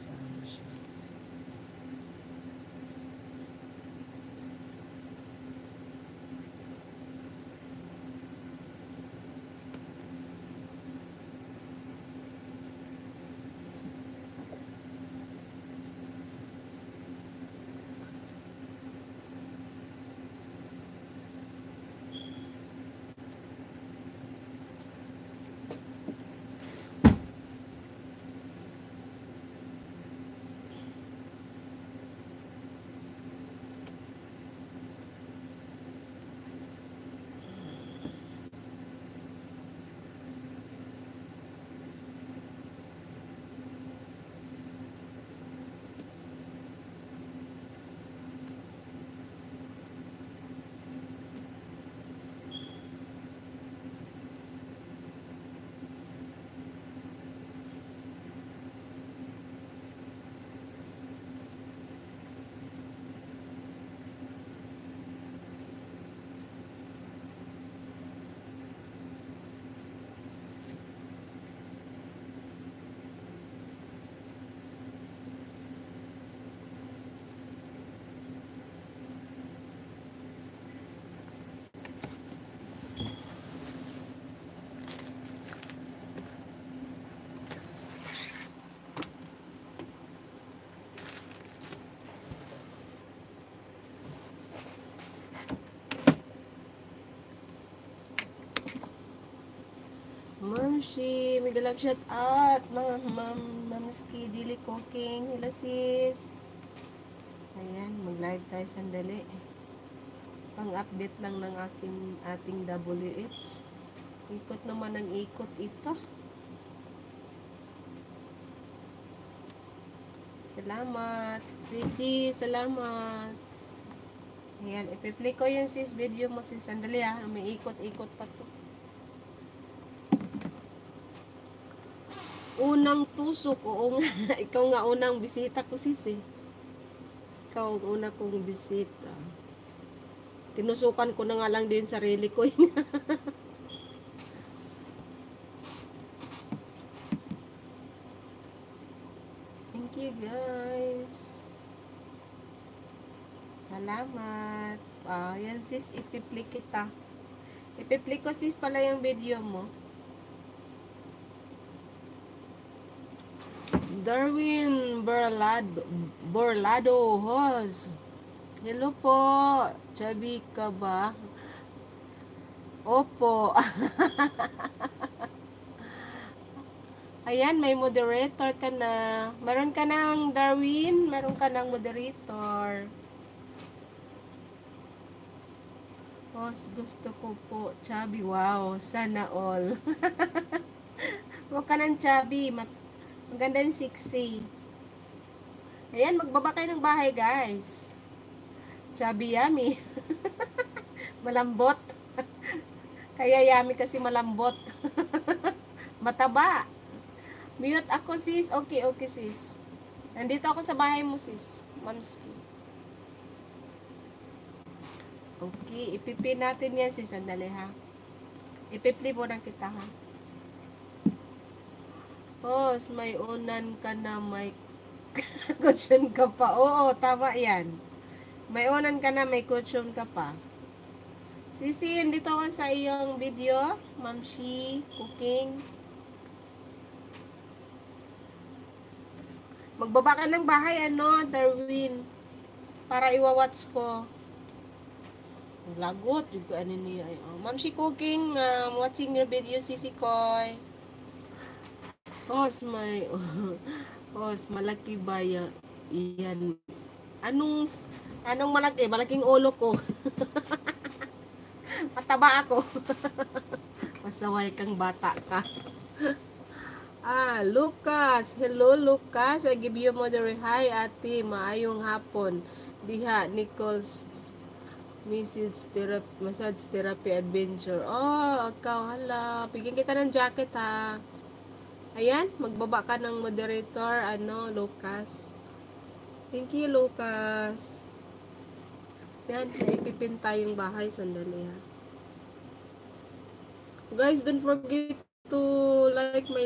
Saan siya? Mamshi, mega love shout out Mamski Dili Cooking. Hello sis. Ayan, mag-live tayo sandali. Pang-update lang ng ating WH. Ikot naman ng ikot ito. Salamat. Sisi, salamat. Ayan, ipi-play ko yung sis video mo sis. Sandali may ikot-ikot pa to. Unang tusok, oo nga. Ikaw nga unang bisita ko sis eh. Ikaw ang una kong bisita. Tinusukan ko na nga lang din sarili ko. Thank you guys. Salamat. Yan sis, ipi-play kita. Ipi-play ko sis pala yung video mo. Darwin Borlado Hoz. Hello po. Chubby ka ba? Opo. Ayan, may moderator ka na. Meron ka ng Darwin. Meron ka ng moderator. Hoz, gusto ko po. Chubby, wow. Sana all. Huwag ka ng chubby. Maganda yung sexy. Ayan, magbaba kayo ng bahay, guys. Chubby yummy. Malambot. Kaya yummy kasi malambot. Mataba. Mute ako, sis. Okay, okay, sis. Nandito ako sa bahay mo, sis. Mamski. Okay, ipipin natin yan, sis. Sandali, ha. Ipipli mo na kita, ha. Host, may unan ka na, may cushion ka pa. Oo, tama yan. May unan ka na, may cushion ka pa. Sisi, dito ako sa iyong video. Mamshi, cooking. Magbaba ka ng bahay, Darwin. Para iwa-watch ko. Lagot, yung ano niya. Mamshi cooking, watching your video, Sisi Koy. Host, host, malaki ba yan? Anong malaki? Malaking ulo ko. Mataba ako. Masaway kang bata ka. Lucas. Hello, Lucas. I give you mother hi, ate. Maayong hapon. Diha, Nichols. Massage therapy adventure. Oh, ikaw, hala. Bigyan kita ng jacket, ha. Ayan, magbaba ka ng moderator, Lucas. Thank you, Lucas. Yan, naipipin tayong bahay. Sandali, ha. Guys, don't forget to like my